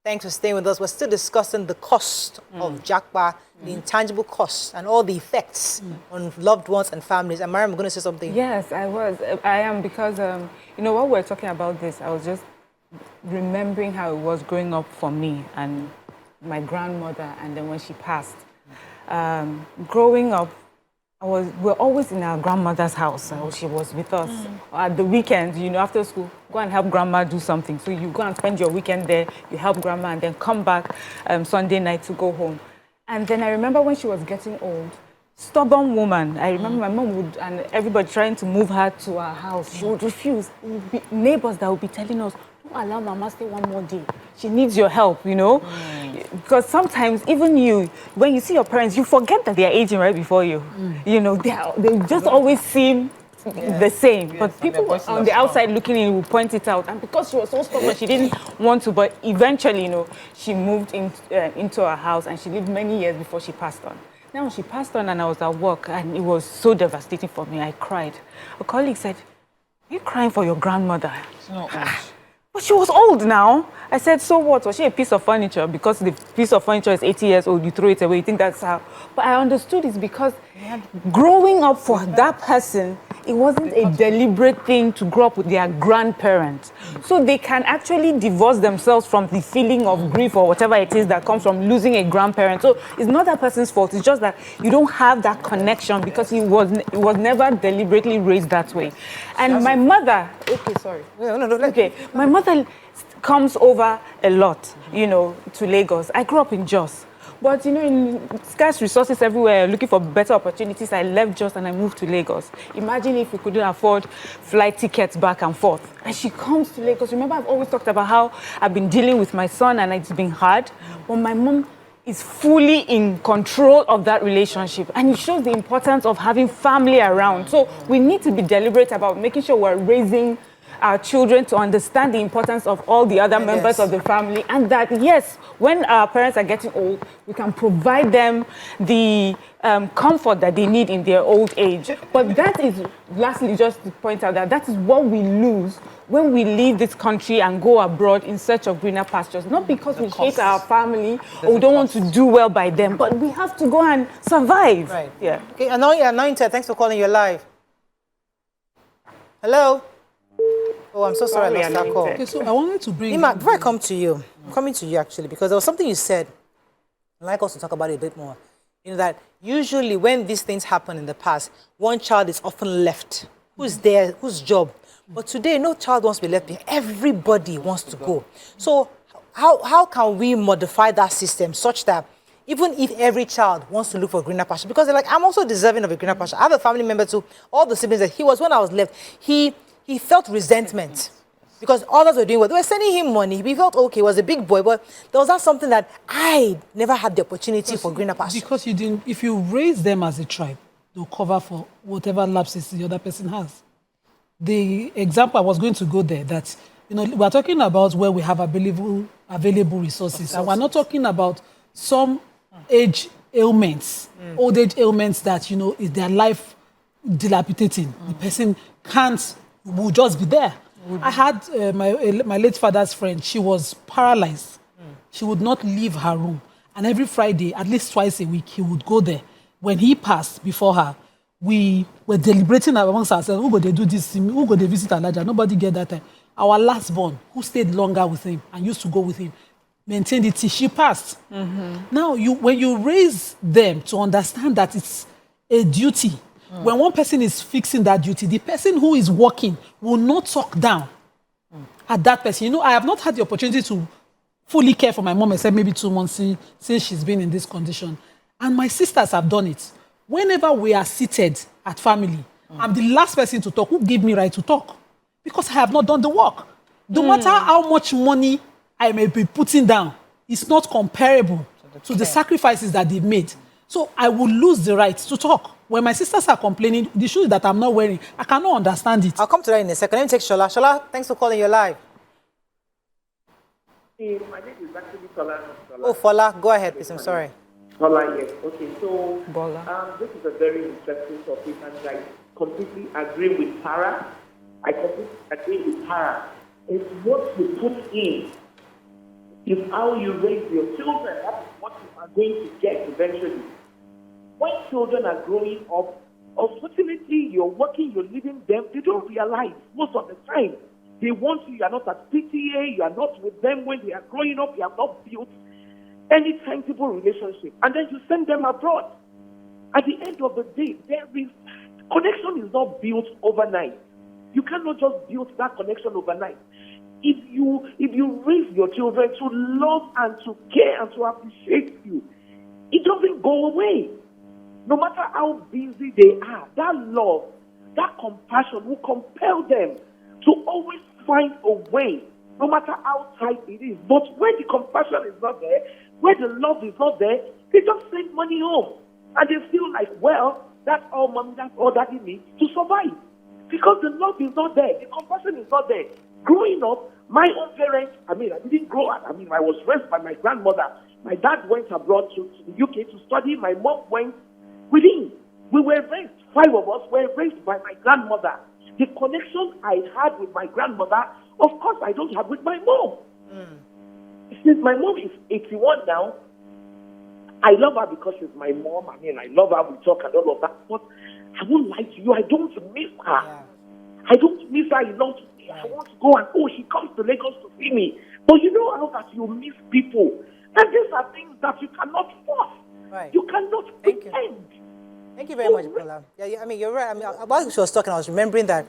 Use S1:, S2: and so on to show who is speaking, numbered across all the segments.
S1: Thanks for staying with us. We're still discussing the cost of JAPA, the intangible costs, and all the effects on loved ones and families. And Mariam, I'm going to say something.
S2: Yes, I am, because, you know, while we're talking about this, I was just remembering how it was growing up for me and my grandmother, and then when she passed. Growing up, we're always in our grandmother's house. She was with us. At the weekends, you know, after school, go and help grandma do something. So you go and spend your weekend there, you help grandma, and then come back Sunday night to go home. And then I remember when she was getting old, stubborn woman. I remember my mom would, and everybody trying to move her to our house. She would refuse. It would be neighbors that would be telling us, don't allow Mama stay one more day. She needs your help, you know? Because sometimes, even you, when you see your parents, you forget that they are aging right before you. You know, they just always seem the same. But people on the outside looking in will point it out. And because she was so stubborn, she didn't want to. But eventually, you know, she moved into our house, and she lived many years before she passed on. Now, she passed on, and I was at work, and it was so devastating for me. I cried. A colleague said, "Are you crying for your grandmother?"
S3: She's not old.
S2: But she was old now. I said, so what? Was she a piece of furniture? Because the piece of furniture is 80 years old, you throw it away. You think that's how. But I understood it's because growing up for that person, it wasn't a deliberate thing to grow up with their grandparents. So they can actually divorce themselves from the feeling of grief or whatever it is that comes from losing a grandparent. So it's not that person's fault. It's just that you don't have that connection because it was never deliberately raised that way. And my mother, my mother comes over a lot, you know, to Lagos. I grew up in Jos. But, you know, in scarce resources everywhere, looking for better opportunities, I left Jos and I moved to Lagos. Imagine if we couldn't afford flight tickets back and forth. And she comes to Lagos. Remember, I've always talked about how I've been dealing with my son and it's been hard. But my mom is fully in control of that relationship. And it shows the importance of having family around. So we need to be deliberate about making sure we're raising our children to understand the importance of all the other members of the family, and that, yes, when our parents are getting old, we can provide them the comfort that they need in their old age. But that is, lastly, just to point out that is what we lose when we leave this country and go abroad in search of greener pastures. Not because we hate our family or we don't want to do well by them, but we have to go and survive.
S1: Right.
S2: Yeah.
S1: Okay, Anointed, thanks for calling. You're live. Hello? Oh, I'm so sorry I lost that call.
S4: Okay, so I wanted to bring...
S1: Nima, before I come to you, I'm coming to you actually, because there was something you said, I'd like us to talk about it a bit more. You know, that usually when these things happen in the past, one child is often left. Who's there? Whose job? But today, no child wants to be left behind. Everybody wants to go. So how can we modify that system such that even if every child wants to look for greener pasture, because they're like, I'm also deserving of a greener pasture. I have a family member too, all the siblings that he was when I was left, he felt resentment because others were doing well. They were sending him money. He felt okay. He was a big boy, but there was not something that I never had the opportunity for greener pasture.
S4: Because you didn't, if you raise them as a tribe, they'll cover for whatever lapses the other person has. The example I was going to go there, that, you know, we're talking about where we have available resources. And we're not talking about some age ailments, old age ailments that, you know, is their life dilapidating. The person will just be there. I had my late father's friend. She was paralyzed. She would not leave her room. And every Friday, at least twice a week, he would go there. When he passed before her, we were deliberating amongst ourselves, who go they do this, who go they visit Elijah? Nobody get that time. Our last born, who stayed longer with him and used to go with him, maintained it till she passed. Now, when you raise them to understand that it's a duty, when one person is fixing that duty, the person who is working will not talk down at that person. You know, I have not had the opportunity to fully care for my mom except maybe 2 months since she's been in this condition. And my sisters have done it. Whenever we are seated at family, I'm the last person to talk. Who gave me right to talk? Because I have not done the work. No matter how much money I may be putting down, it's not comparable to the sacrifices that they've made. So I will lose the right to talk. When my sisters are complaining, the shoes that I'm not wearing, I cannot understand it.
S1: I'll come to that in a second. Let me take Shola. Shola, thanks for calling. You're live.
S5: My name is actually Fola.
S1: Oh, Fola, go ahead, please. I'm sorry.
S5: Fola, yes. Okay, so
S2: Bola.
S5: this is a very interesting topic, and I completely agree with Tara. I completely agree with Tara. It's what we put in is how you raise your children. That is what you are going to get eventually. When children are growing up, unfortunately, you're working, you're leaving them, they don't realize most of the time. They want you are not at PTA, you are not with them when they are growing up, you have not built any tangible relationship. And then you send them abroad. At the end of the day, connection is not built overnight. You cannot just build that connection overnight. If you raise your children to love and to care and to appreciate you, it doesn't go away. No matter how busy they are, that love, that compassion will compel them to always find a way, no matter how tight it is. But when the compassion is not there, where the love is not there, they just send money home. And they feel like, well, that's all mommy, that's all daddy needs to survive. Because the love is not there, the compassion is not there. Growing up, my own parents, I didn't grow up. I was raised by my grandmother. My dad went abroad to the UK to study. My mom went with him. We were raised, 5 of us were raised by my grandmother. The connection I had with my grandmother, of course, I don't have with my mom. Since my mom is 81 now, I love her because she's my mom. I love her, we talk and all of that. But I won't lie to you, I don't miss her. Yeah. I don't miss her enough. I want to go and, she comes to Lagos to see me. But you know how that you miss people. And these are things that you cannot force.
S1: Right.
S5: You cannot pretend.
S1: Thank you very much, Bola. Yeah, you're right. While she was talking, I was remembering that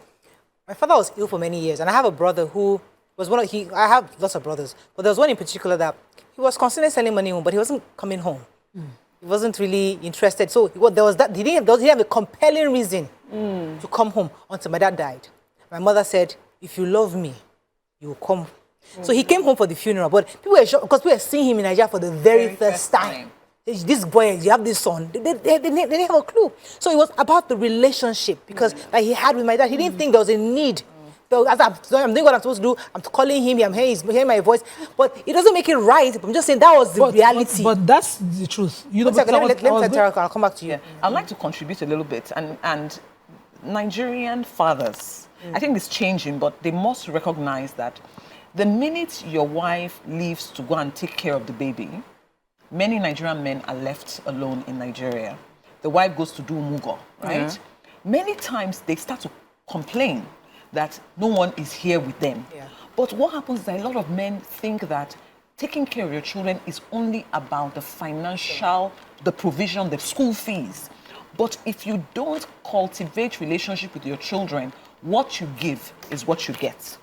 S1: my father was ill for many years, and I have a brother who was I have lots of brothers, but there was one in particular that he was constantly sending money home, but he wasn't coming home. He wasn't really interested. So there was that. He didn't have a compelling reason to come home until my dad died. My mother said, "If you love me, you will come." So he came home for the funeral, but people were shocked because we were seeing him in Nigeria for the very first time. This boy, you have this son. They didn't have a clue. So it was about the relationship because that he had with my dad. He didn't think there was a need. So as I'm doing what I'm supposed to do, I'm calling him, he's hearing my voice. But it doesn't make it right. I'm just saying that was the reality.
S4: But that's the truth. Let me
S1: Tara, I'll come back to you.
S3: Yeah. I'd like to contribute a little bit. And Nigerian fathers, I think it's changing, but they must recognize that the minute your wife leaves to go and take care of the baby, many Nigerian men are left alone in Nigeria. The wife goes to do mugo, right? Yeah. Many times they start to complain that no one is here with them. Yeah. But what happens is that a lot of men think that taking care of your children is only about the financial, the provision, the school fees. But if you don't cultivate relationship with your children, what you give is what you get.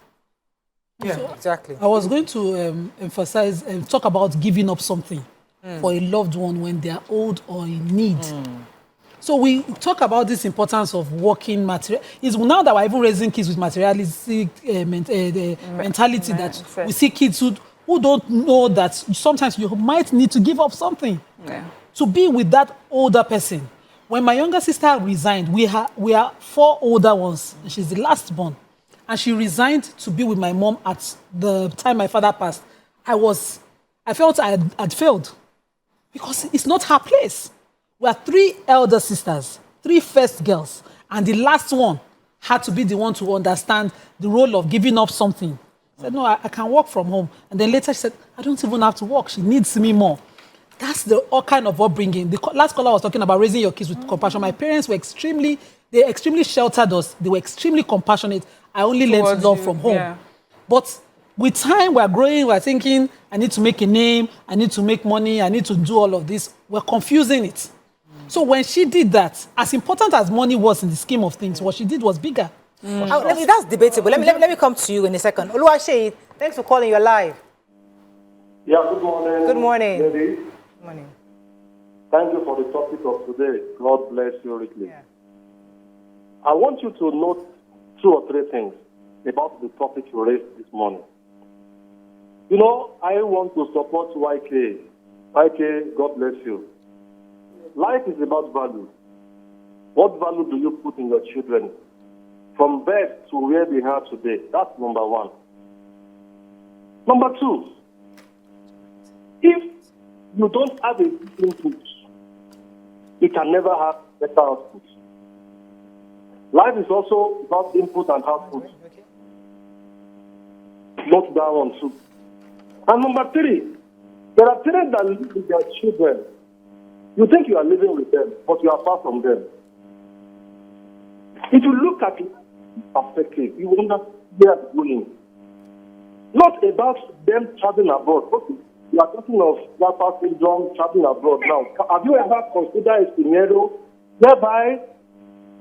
S1: Yeah, exactly.
S4: I was going to emphasize and talk about giving up something for a loved one when they are old or in need. So we talk about this importance of working material. It's now that we're even raising kids with materialistic mentality that we see kids who don't know that sometimes you might need to give up something to be with that older person. When my younger sister resigned, we are 4 older ones. And she's the last born. And she resigned to be with my mom at the time my father passed. I felt I had failed because it's not her place. We are 3 elder sisters, 3 first girls, and the last one had to be the one to understand the role of giving up something. I said, no, I can work from home. And then later she said, I don't even have to work. She needs me more. That's all kind of upbringing. The last caller was talking about raising your kids with compassion. My parents were extremely sheltered us. They were extremely compassionate. I only learned love from home. Yeah. But with time, we're growing, we're thinking, I need to make a name, I need to make money, I need to do all of this. We're confusing it. So when she did that, as important as money was in the scheme of things, what she did was bigger.
S1: That's debatable. Let me come to you in a second. Oluwaseyi, thanks for calling. You're live.
S6: Yeah, good morning.
S1: Good morning.
S6: Ladies.
S1: Good morning.
S6: Thank you for the topic of today. God bless you richly. Yeah. I want you to note 2 or 3 things about the topic you raised this morning. You know, I want to support YK. YK, God bless you. Life is about value. What value do you put in your children? From birth to where they are today. That's number 1. Number 2, if you don't have a good input, you can never have better output. Life is also about input and output. Note that one too. And number three, there are parents that live with their children. You think you are living with them, but you are far from them. If you look at it perspective, you wonder where they are going. Not about them traveling abroad. Okay, you are talking of JAPA syndrome traveling abroad now. Have you ever considered a scenario whereby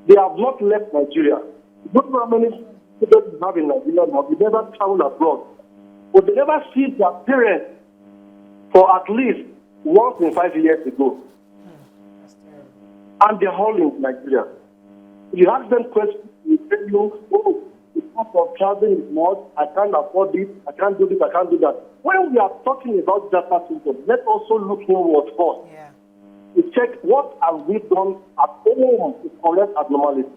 S6: they have not left Nigeria? You don't know how many students you have in Nigeria now. They never travel abroad. But they never see their parents for at least once in 5 years ago. And they're all in Nigeria. If you ask them questions, they tell you, oh, the cost of traveling is much, I can't afford this, I can't do this, I can't do that. When we are talking about JAPA syndrome, let's also look inward first.
S1: Yeah.
S6: To check what have we done at home to correct abnormality.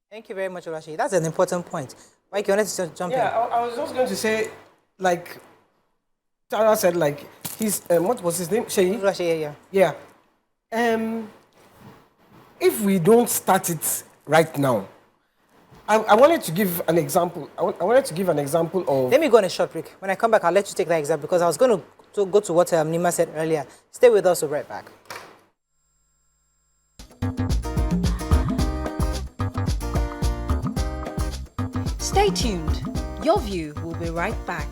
S1: Thank you very much, Olashi. That's an important point. Mike, you wanted to jump in?
S7: Yeah, I was just going to say, like Tara said, like his what was his name? Sheyi?
S1: Olashi, yeah.
S7: Yeah. If we don't start it right now, I wanted to give an example. I wanted to give an example of.
S1: Let me go on a short break. When I come back, I'll let you take that example because I was going to go to what Nima said earlier. Stay with us, we'll be right back.
S8: Stay tuned. Your View will be right back.